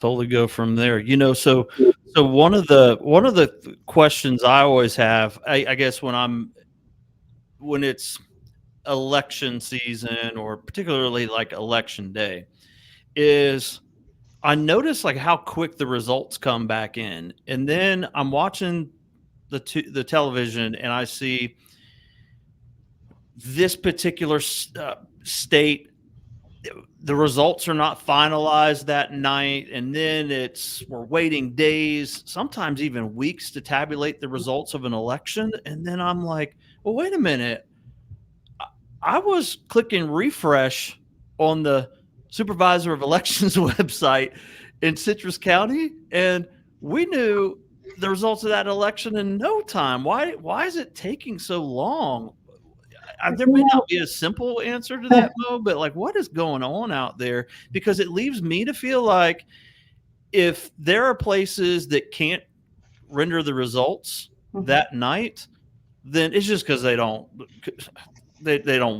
totally go from there. So one of the questions I always have, I guess when it's election season or particularly like election day, is I notice like how quick the results come back in, and then I'm watching the television and I see this particular state, the results are not finalized that night, and then we're waiting days, sometimes even weeks, to tabulate the results of an election. And then I'm like, well, wait a minute, I was clicking refresh on the supervisor of elections website in Citrus County, and we knew the results of that election in no time. Why is it taking so long? There may not be a simple answer to that, Mo, but like, what is going on out there? Because it leaves me to feel like if there are places that can't render the results that night, then it's just because they don't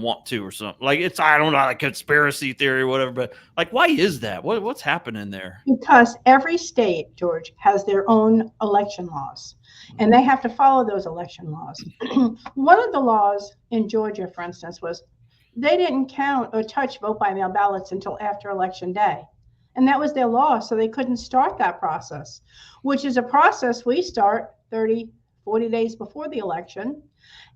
want to or something. Like, it's, I don't know, like conspiracy theory or whatever, but like, why is that? What's happening there? Because every state, George, has their own election laws, and they have to follow those election laws. One of the laws in Georgia, for instance, was they didn't count or touch vote by mail ballots until after election day. And that was their law, so they couldn't start that process, which is a process we start 30, 40 days before the election.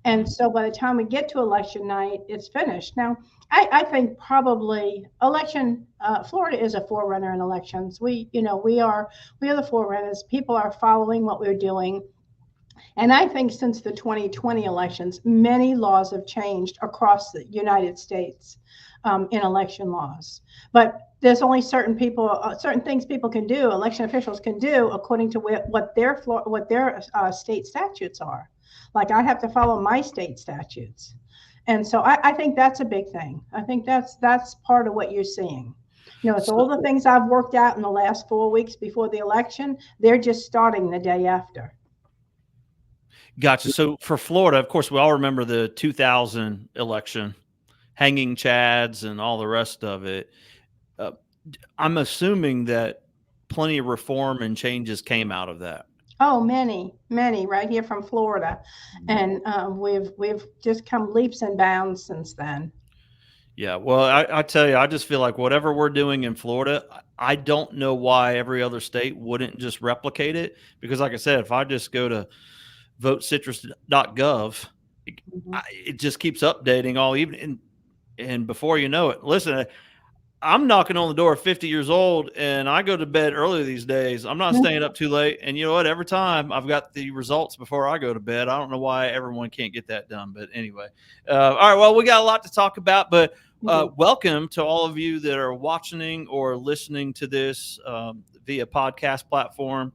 And so by the time we get to election night, it's finished. Now, I think probably Florida is a forerunner in elections. We are the forerunners. People are following what we're doing. And I think since the 2020 elections, many laws have changed across the United States in election laws. But there's only certain things people can do, election officials can do, according to what their state statutes are. Like, I have to follow my state statutes. And so I think that's a big thing. I think that's part of what you're seeing. It's all the things I've worked out in the last 4 weeks before the election. They're just starting the day after. Gotcha. So for Florida, of course, we all remember the 2000 election, hanging chads and all the rest of it. I'm assuming that plenty of reform and changes came out of that. Oh, many right here from Florida. And we've just come leaps and bounds since then. Yeah. Well, I tell you, I just feel like whatever we're doing in Florida, I don't know why every other state wouldn't just replicate it. Because like I said, if I just go to votecitrus.gov, it just keeps updating all evening. And before you know it, listen, I'm knocking on the door at 50 years old, and I go to bed early these days. I'm not staying up too late. And you know what? Every time I've got the results before I go to bed. I don't know why everyone can't get that done. But anyway, all right, well, we got a lot to talk about. But welcome to all of you that are watching or listening to this via podcast platform.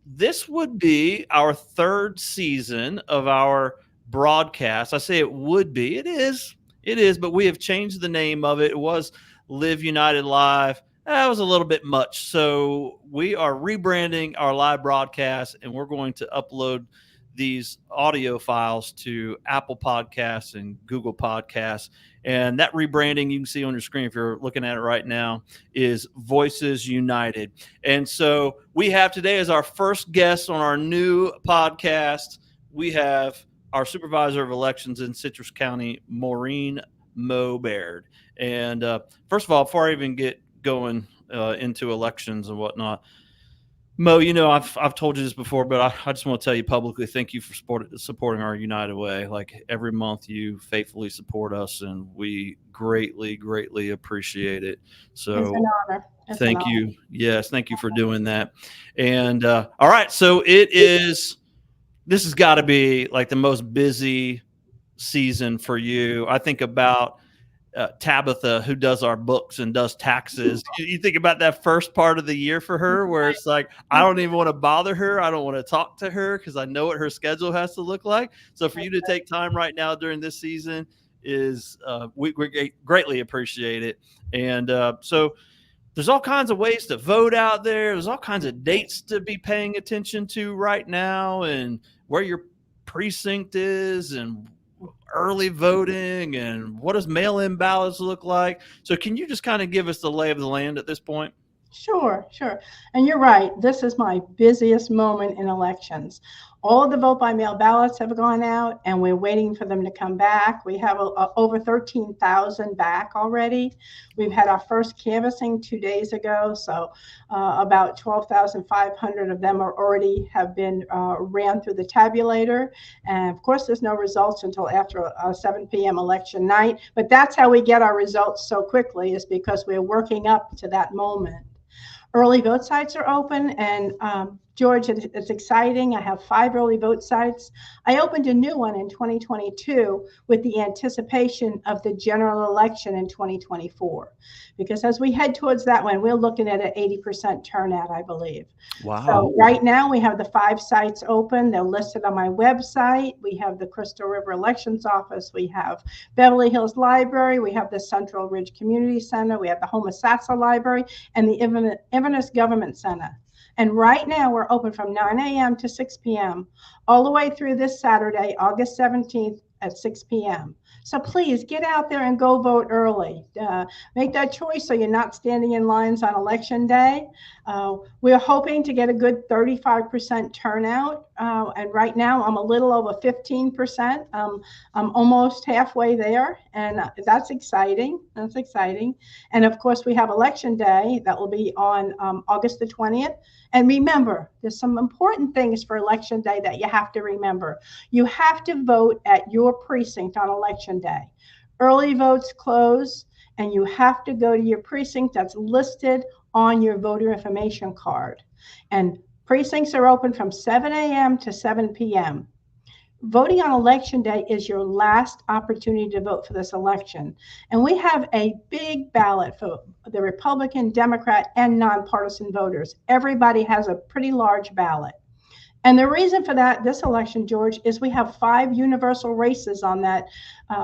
This would be our third season of our broadcast. I say it would be. It is, but we have changed the name of it. It was Live United Live. That was a little bit much. So we are rebranding our live broadcast, and we're going to upload these audio files to Apple Podcasts and Google Podcasts. And that rebranding you can see on your screen if you're looking at it right now is Voices United. And so we have today as our first guest on our new podcast, we have our supervisor of elections in Citrus County, Maureen Baird. And first of all, before I even get going into elections and whatnot, Mo, I've told you this before, but I just want to tell you publicly, thank you for supporting our United Way. Like, every month you faithfully support us, and we greatly, greatly appreciate it. So it's an honor. Thank you. Yes, thank you for doing that. And all right, so this has got to be like the most busy season for you. I think about Tabitha, who does our books and does taxes. You think about that first part of the year for her, where it's like, I don't even want to bother her. I don't want to talk to her because I know what her schedule has to look like. So for you to take time right now during this season is we greatly appreciate it. And so there's all kinds of ways to vote out there. There's all kinds of dates to be paying attention to right now, and where your precinct is, and early voting, and what does mail-in ballots look like. So can you just kind of give us the lay of the land at this point? Sure, sure. And you're right. This is my busiest moment in elections. All of the vote by mail ballots have gone out, and we're waiting for them to come back. We have over 13,000 back already. We've had our first canvassing 2 days ago, so about 12,500 of them are already have been ran through the tabulator. And of course, there's no results until after 7 p.m. election night. But that's how we get our results so quickly, is because we're working up to that moment. Early vote sites are open, and George, it's exciting. I have 5 early vote sites. I opened a new one in 2022 with the anticipation of the general election in 2024, because as we head towards that one, we're looking at an 80% turnout, I believe. Wow. So right now we have the 5 sites open. They're listed on my website. We have the Crystal River Elections Office. We have Beverly Hills Library. We have the Central Ridge Community Center. We have the Homosassa Library and the Inverness Government Center. And right now we're open from 9 a.m. to 6 p.m. all the way through this Saturday, August 17th at 6 p.m. So please get out there and go vote early. Make that choice so you're not standing in lines on election day. We're hoping to get a good 35% turnout. And right now I'm a little over 15%. I'm almost halfway there, and that's exciting. That's exciting. And of course, we have election day that will be on August the 20th. And remember, there's some important things for election day that you have to remember. You have to vote at your precinct on election day. Early votes close, and you have to go to your precinct that's listed on your voter information card. And precincts are open from 7 a.m. to 7 p.m. Voting on election day is your last opportunity to vote for this election. And we have a big ballot for the Republican, Democrat, and nonpartisan voters. Everybody has a pretty large ballot. And the reason for that, this election, George, is we have 5 universal races on that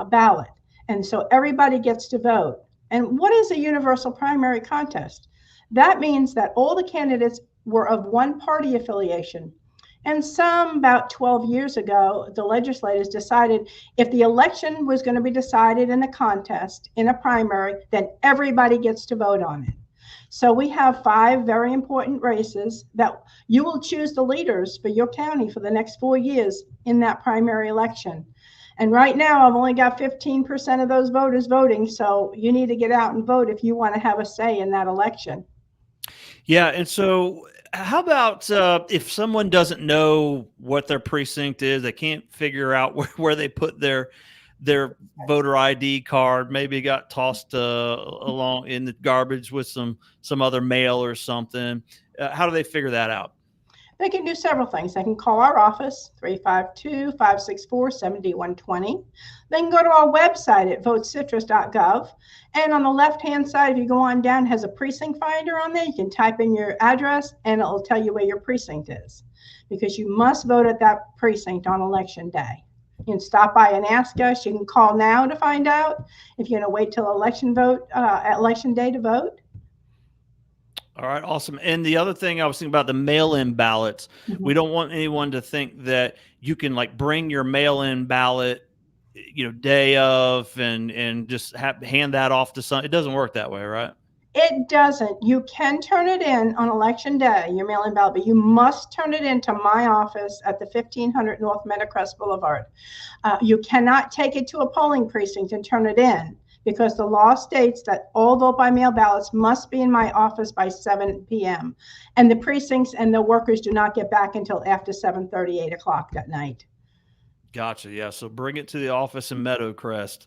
ballot. And so everybody gets to vote. And what is a universal primary contest? That means that all the candidates were of one party affiliation. And about 12 years ago, the legislators decided if the election was going to be decided in a contest, in a primary, then everybody gets to vote on it. So we have 5 very important races that you will choose the leaders for your county for the next 4 years in that primary election. And right now, I've only got 15% of those voters voting. So you need to get out and vote if you want to have a say in that election. Yeah. And so how about if someone doesn't know what their precinct is, they can't figure out where they put their voter ID card, maybe got tossed along in the garbage with some other mail or something. How do they figure that out? They can do several things. They can call our office, 352-564-7120. They can go to our website at votecitrus.gov. And on the left-hand side, if you go on down, it has a precinct finder on there. You can type in your address, and it'll tell you where your precinct is, because you must vote at that precinct on election day. You can stop by and ask us. You can call now to find out if you're going to wait till election day to vote. All right, awesome. And the other thing I was thinking about, the mail-in ballots. Mm-hmm. We don't want anyone to think that you can like bring your mail-in ballot, day of and just hand that off to some. It doesn't work that way, right? It doesn't. You can turn it in on election day, your mail-in ballot, but you must turn it into my office at the 1500 North Meadowcrest Boulevard. You cannot take it to a polling precinct and turn it in, because the law states that all vote by mail ballots must be in my office by 7 p.m. And the precincts and the workers do not get back until after 7:30, 8 o'clock that night. Gotcha. Yeah. So bring it to the office in Meadowcrest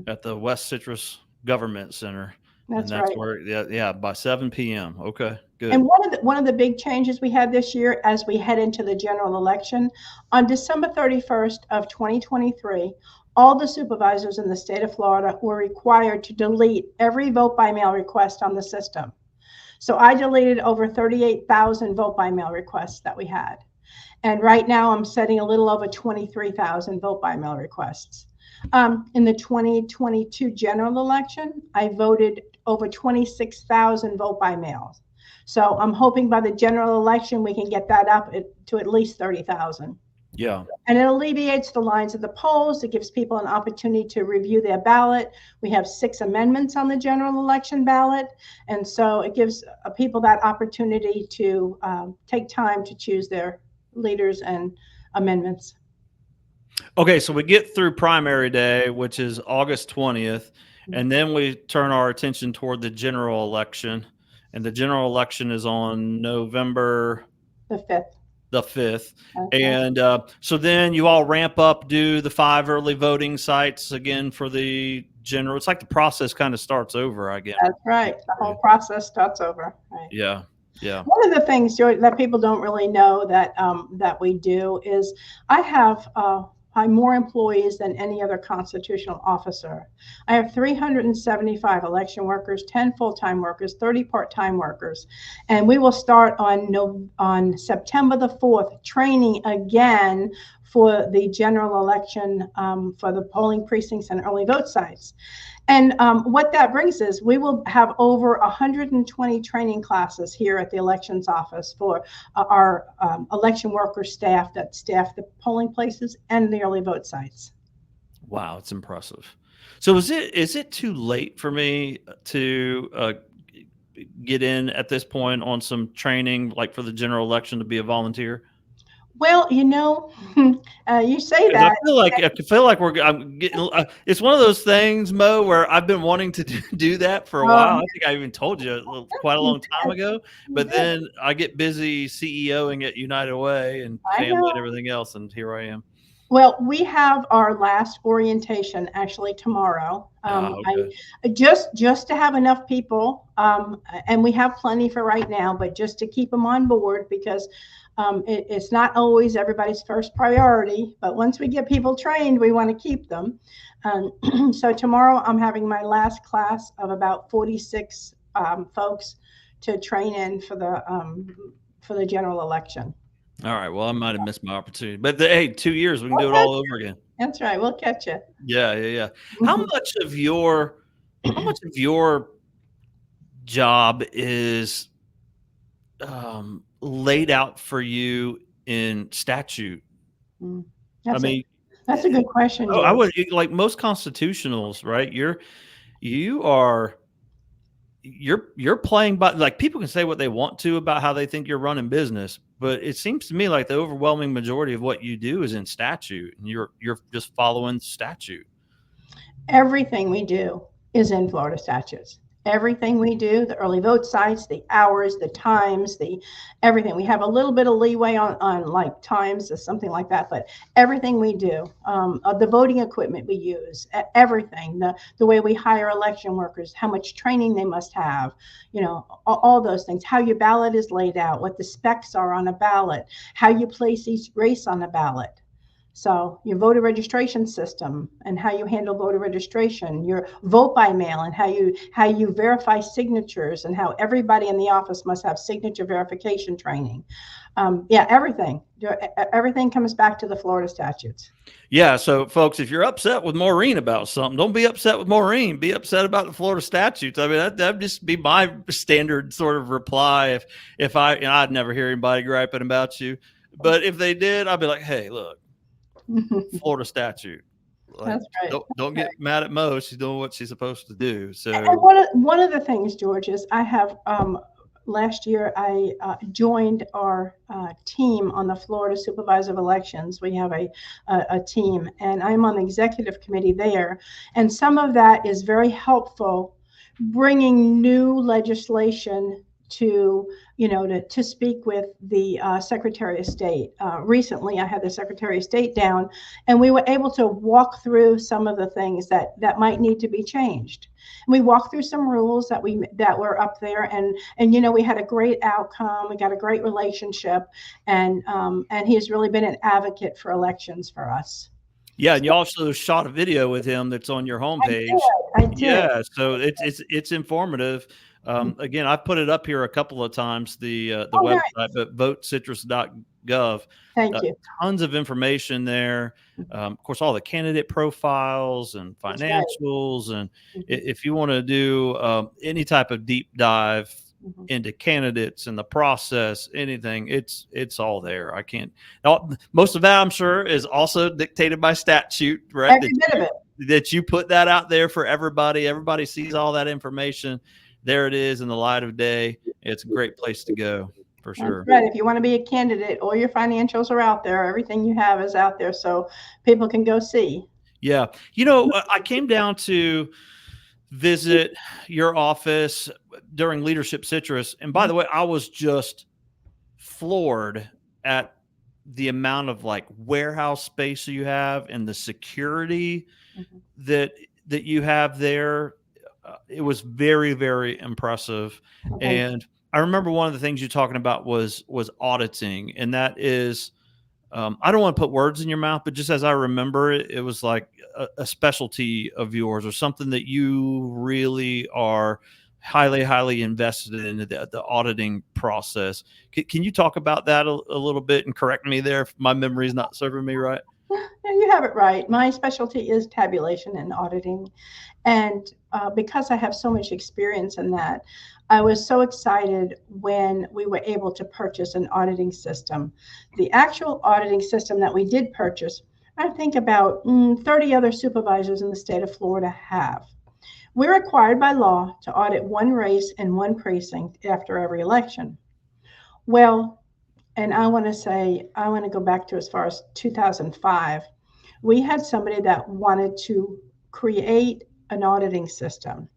at the West Citrus Government Center. That's and that's right. where, yeah, by 7 p.m. Okay, good. And one of the big changes we had this year as we head into the general election, on December 31st of 2023, all the supervisors in the state of Florida were required to delete every vote by mail request on the system. So I deleted over 38,000 vote by mail requests that we had. And right now I'm setting a little over 23,000 vote by mail requests. In the 2022 general election, I voted over 26,000 vote by mail. So I'm hoping by the general election we can get that up to at least 30,000. Yeah. And it alleviates the lines of the polls. It gives people an opportunity to review their ballot. We have 6 amendments on the general election ballot. And so it gives people that opportunity to take time to choose their leaders and amendments. Okay, so we get through primary day, which is August 20th, and then we turn our attention toward the general election. And the general election is on November The 5th. the 5th. Okay. And so then you all ramp up, do the 5 early voting sites again for the general. It's like the process kind of starts over again. That's right. The whole process starts over. Right. Yeah. Yeah. One of the things, George, that people don't really know that that we do is I have more employees than any other constitutional officer. I have 375 election workers, 10 full-time workers, 30 part-time workers, and we will start on September the 4th training again for the general election for the polling precincts and early vote sites. And what that brings is we will have over 120 training classes here at the elections office for our election worker staff that staff the polling places and the early vote sites. Wow, it's impressive. So is it too late for me to get in at this point on some training, like for the general election, to be a volunteer? Well, you say 'Cause that. I feel like I'm getting. It's one of those things, Mo, where I've been wanting to do that for a while. I think I even told you quite a long time ago. But then I get busy CEOing at United Way and I family know. and everything else, and here I am. Well, we have our last orientation actually tomorrow. Okay. I just to have enough people, and we have plenty for right now, but just to keep them on board because it's not always everybody's first priority. But once we get people trained, we want to keep them. So tomorrow I'm having my last class of about 46 folks to train in for the general election. All right. Well, I might have missed my opportunity, but hey, 2 years we can do it all over again. That's right. We'll catch you. Yeah, yeah, yeah. How much of your job is laid out for you in statute? That's a good question. I would, like most constitutionals, right? You're playing by, like, people can say what they want to about how they think you're running business, but it seems to me like the overwhelming majority of what you do is in statute, and you're just following statute. Everything we do is in Florida statutes. Everything we do, the early vote sites, the hours, the times, the everything. We have a little bit of leeway on like times or something like that, but everything we do, the voting equipment we use, everything, the way we hire election workers, how much training they must have, all those things, how your ballot is laid out, what the specs are on a ballot, how you place each race on a ballot. So your voter registration system and how you handle voter registration, your vote by mail and how you verify signatures and how everybody in the office must have signature verification training. Everything comes back to the Florida statutes. Yeah. So folks, if you're upset with Maureen about something, don't be upset with Maureen, be upset about the Florida statutes. I mean, that'd just be my standard sort of reply. If I'd never hear anybody griping about you, but if they did, I'd be like, hey, look, Florida statute. Like, that's right. Don't get mad at Mo. She's doing what she's supposed to do. So and one of the things, George, is I have last year I joined our team on the Florida Supervisor of Elections. We have a team, and I'm on the executive committee there. And some of that is very helpful, bringing new legislation to speak with the Secretary of State. Recently, I had the Secretary of State down, and we were able to walk through some of the things that might need to be changed. And we walked through some rules that were up there, and we had a great outcome. We got a great relationship, and he's really been an advocate for elections for us. Yeah, and you also shot a video with him that's on your homepage. I did. Yeah, so it's informative. Again, I've put it up here a couple of times, the website, nice. but votecitrus.gov. Thank you. Tons of information there. Of course, all the candidate profiles and financials. And if you want to do any type of deep dive Mhm. into candidates and the process, anything, it's all there. I can't. Most of that, I'm sure, is also dictated by statute, right? Every bit of it. That you put that out there for everybody. Everybody sees all that information. There it is in the light of day. It's a great place to go for That's sure. right. If you want to be a candidate, all your financials are out there. Everything you have is out there, so people can go see. Yeah. I came down to visit your office during Leadership Citrus. And by the way, I was just floored at the amount of like warehouse space you have and the security Mhm. that you have there. It was very, very impressive. Well, thank you. And I remember one of the things you're talking about was auditing, and that is, I don't want to put words in your mouth, but just as I remember it, it was like a specialty of yours or something that you really are highly, highly invested in the auditing process. Can you talk about that a little bit and correct me there if my memory is not serving me right? Yeah, you have it right. My specialty is tabulation and auditing. And because I have so much experience in that, I was so excited when we were able to purchase an auditing system. The actual auditing system that we did purchase, I think about 30 other supervisors in the state of Florida have. We're required by law to audit one race and one precinct after every election. Well, and I want to go back to as far as 2005. We had somebody that wanted to create an auditing system,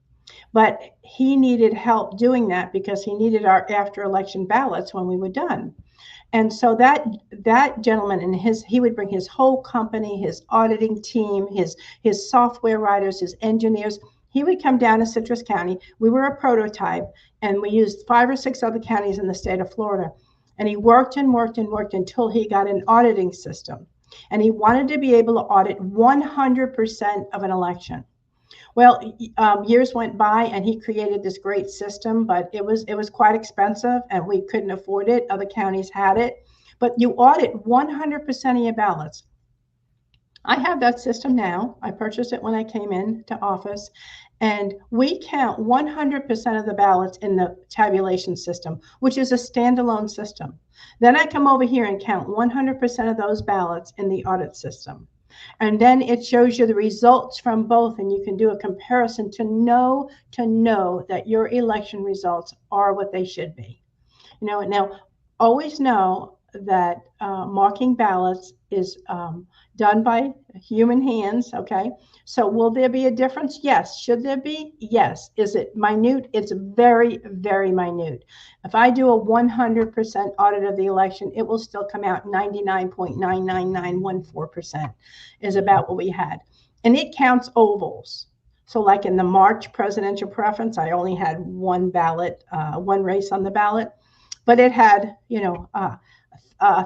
but he needed help doing that because he needed our after election ballots when we were done. And so that gentleman and he would bring his whole company, his auditing team, his software writers, his engineers. He would come down to Citrus County. We were a prototype, and we used 5 or 6 other counties in the state of Florida. And he worked and worked and worked until he got an auditing system. And he wanted to be able to audit 100% of an election. Well, years went by, and he created this great system, but it was quite expensive, and we couldn't afford it. Other counties had it, but you audit 100% of your ballots. I have that system now. I purchased it when I came into office, and we count 100% of the ballots in the tabulation system, which is a standalone system. Then I come over here and count 100% of those ballots in the audit system. And then it shows you the results from both, and you can do a comparison to know that your election results are what they should be. Now always know that marking ballots is done by human hands. Okay, so will there be a difference? Yes. Should there be? Yes. Is it minute? It's very, very minute. If I do a 100% audit of the election, it will still come out 99.99914% is about what we had, and it counts ovals. So like in the March presidential preference, I only had one ballot, one race on the ballot, but it had,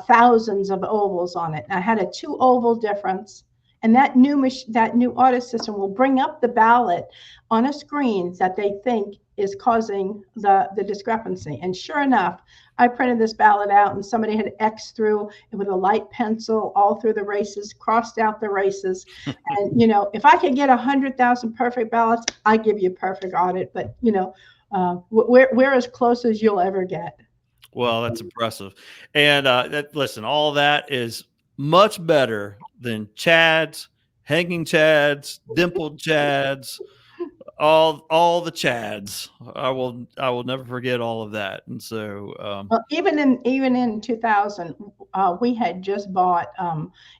thousands of ovals on it. And I had a 2 oval difference, and that new audit system will bring up the ballot on a screen that they think is causing the discrepancy. And sure enough, I printed this ballot out, and somebody had X through with a light pencil all through the races, crossed out the races. And if I could get 100,000 perfect ballots, I give you a perfect audit. But we're as close as you'll ever get. Well, that's impressive. And listen, all that is much better than Chads, hanging Chads, dimpled Chads, all the Chads. I will never forget all of that. And so Well, even in 2000, we had just bought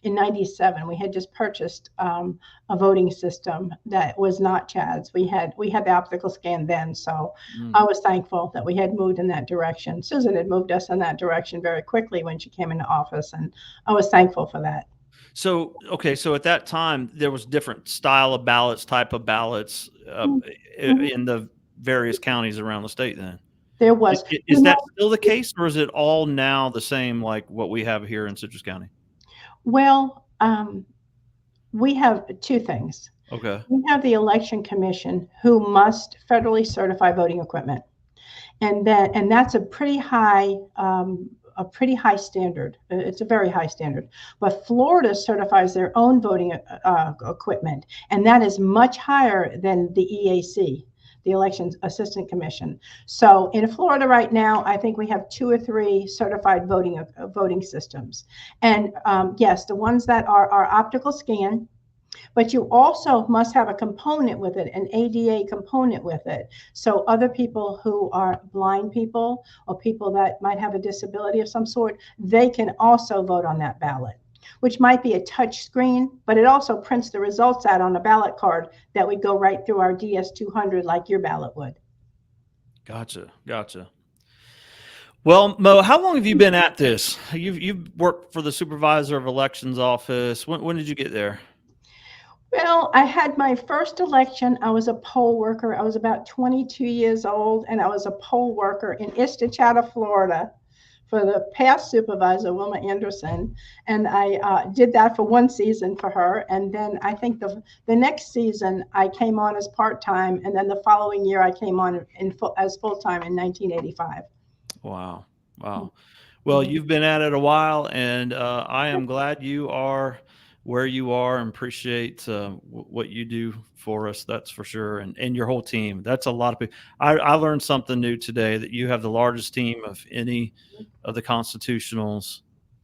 in '97. We had just purchased a voting system that was not Chad's. We had the optical scan then, so I was thankful that we had moved in that direction. Susan had moved us in that direction very quickly when she came into office, and I was thankful for that. So, okay, so at that time there was different style of ballots, type of ballots Mhm. in the various counties around the state. Then There was. is that still the case, or is it all now the same like what we have here in Citrus County? Well, we have two things. Okay. We have the election commission who must federally certify voting equipment, and that's a pretty high standard. It's a very high standard. But Florida certifies their own voting equipment, and that is much higher than the EAC. the Elections Assistant Commission. So in Florida right now, I think we have 2 or 3 certified voting systems. And yes, the ones that are optical scan, but you also must have a component with it, an ADA component with it. So other people who are blind people or people that might have a disability of some sort, they can also vote on that ballot, which might be a touch screen, but it also prints the results out on a ballot card that would go right through our DS200 like your ballot would. Gotcha. Well, Mo, how long have you been at this? You've worked for the supervisor of elections office. When did you get there? Well, I had my first election. I was a poll worker. I was about 22 years old, and I was a poll worker in Istichata, Florida, for the past supervisor, Wilma Anderson. And I did that for 1 season for her. And then I think the next season I came on as part-time. And then the following year I came on as full-time in 1985. Wow. Well, you've been at it a while, and I am glad you are where you are and appreciate what you do for us. That's for sure. And your whole team. That's a lot of people. I learned something new today, that you have the largest team of any of the constitutionals.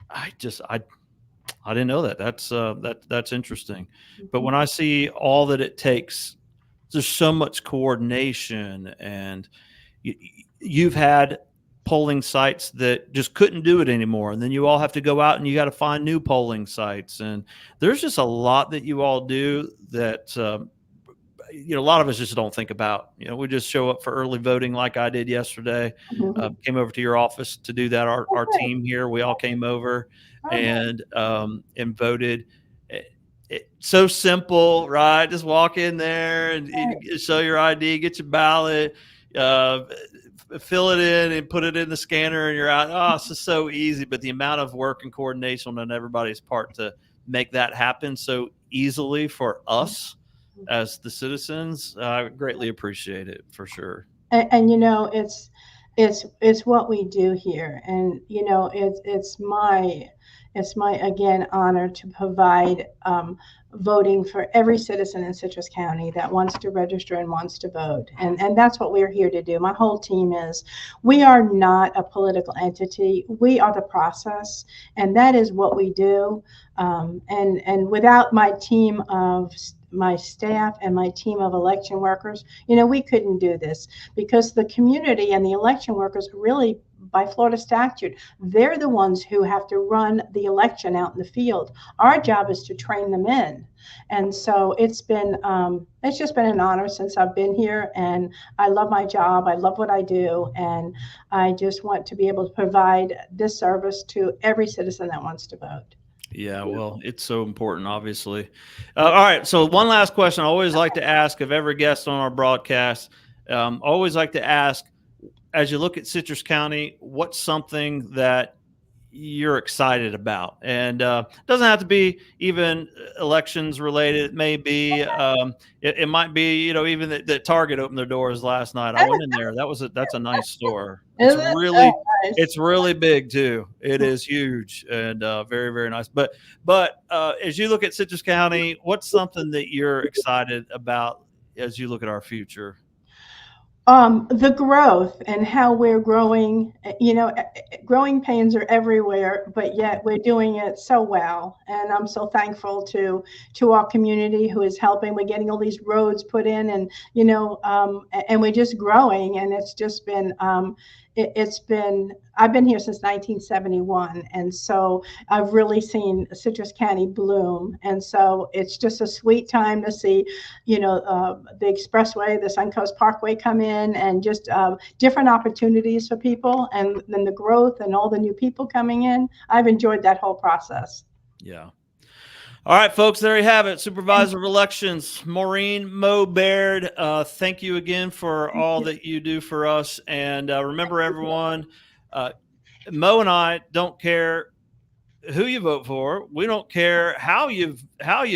I didn't know that. That's interesting. But when I see all that it takes, there's so much coordination, and you've had polling sites that just couldn't do it anymore, and then you all have to go out and you got to find new polling sites, and there's just a lot that you all do that a lot of us just don't think about. We just show up for early voting like I did yesterday. Came over to your office to do that. Our team here, we all came over and voted. So simple, right? Just walk in there and show your ID, get your ballot, fill it in and put it in the scanner, and you're out. Oh, it's just so easy. But the amount of work and coordination on everybody's part to make that happen so easily for us as the citizens, I greatly appreciate it, for sure. And it's what we do here. And it's my again honor to provide voting for every citizen in Citrus County that wants to register and wants to vote. And that's what we're here to do. My whole team is. We are not a political entity. We are the process, and that is what we do. And without my team of my staff and my team of election workers, we couldn't do this, because the community and the election workers really, by Florida statute, they're the ones who have to run the election out in the field. Our job is to train them in. And so it's just been an honor since I've been here, and I love my job. I love what I do, and I just want to be able to provide this service to every citizen that wants to vote. Yeah, well, it's so important, obviously. All right, so one last question I always like to ask of every guest on our broadcast. Always like to ask, as you look at Citrus County, what's something that you're excited about? And it doesn't have to be even elections related. It may be, it might be, even that Target opened their doors last night. I went in there. That's a nice store. It's really big too. It is huge and very, very nice. But as you look at Citrus County, what's something that you're excited about as you look at our future? The growth and how we're growing. Growing pains are everywhere, but yet we're doing it so well. And I'm so thankful to our community who is helping. We're getting all these roads put in, and and we're just growing. And it's just been I've been here since 1971, and so I've really seen Citrus County bloom. And so it's just a sweet time to see, the expressway, the Suncoast Parkway come in, and just different opportunities for people, and then the growth and all the new people coming in. I've enjoyed that whole process. Yeah. All right, folks, there you have it. Supervisor of Elections, Maureen Mo Baird. Thank you again for all that you do for us. And remember, everyone, Mo and I don't care who you vote for. We don't care how you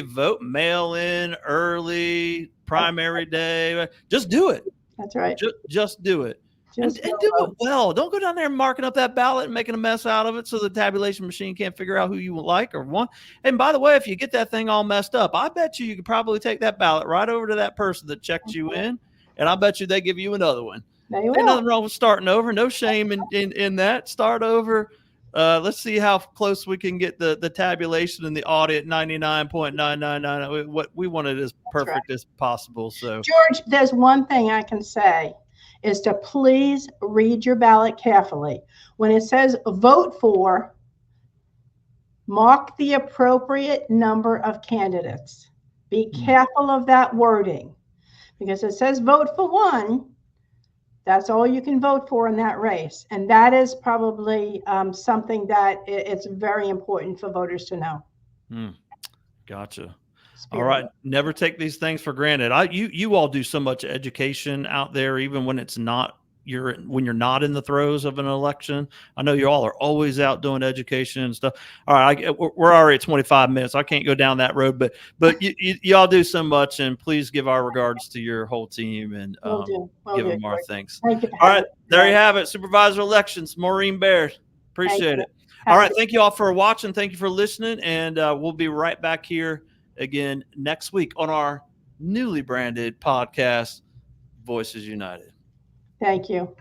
vote, mail in, early, primary day. Just do it. That's right. Just do it. And do it well. Don't go down there and marking up that ballot and making a mess out of it so the tabulation machine can't figure out who you like or want. And by the way, if you get that thing all messed up, I bet you could probably take that ballot right over to that person that checked you in and I bet you they give you another one. They Ain't will. nothing wrong with starting over. No shame in that. Start over. Let's see how close we can get the tabulation and the audit 99.999. What we want it as perfect as possible. So, George, there's one thing I can say is to please read your ballot carefully. When it says vote for, mark the appropriate number of candidates. Be careful of that wording because it says vote for one. That's all you can vote for in that race. And that is probably something that it's very important for voters to know. Gotcha. All right. Never take these things for granted. You all do so much education out there, even when it's not when you're not in the throes of an election. I know you all are always out doing education and stuff. All right, we're already at 25 minutes. I can't go down that road, but you all do so much, and please give our regards to your whole team and give them our thanks. Thank you. All right, there you have it. Supervisor elections, Maureen Baird. Appreciate it. All right, thank you all for watching. Thank you for listening, and we'll be right back here again next week on our newly branded podcast, Voices United. Thank you.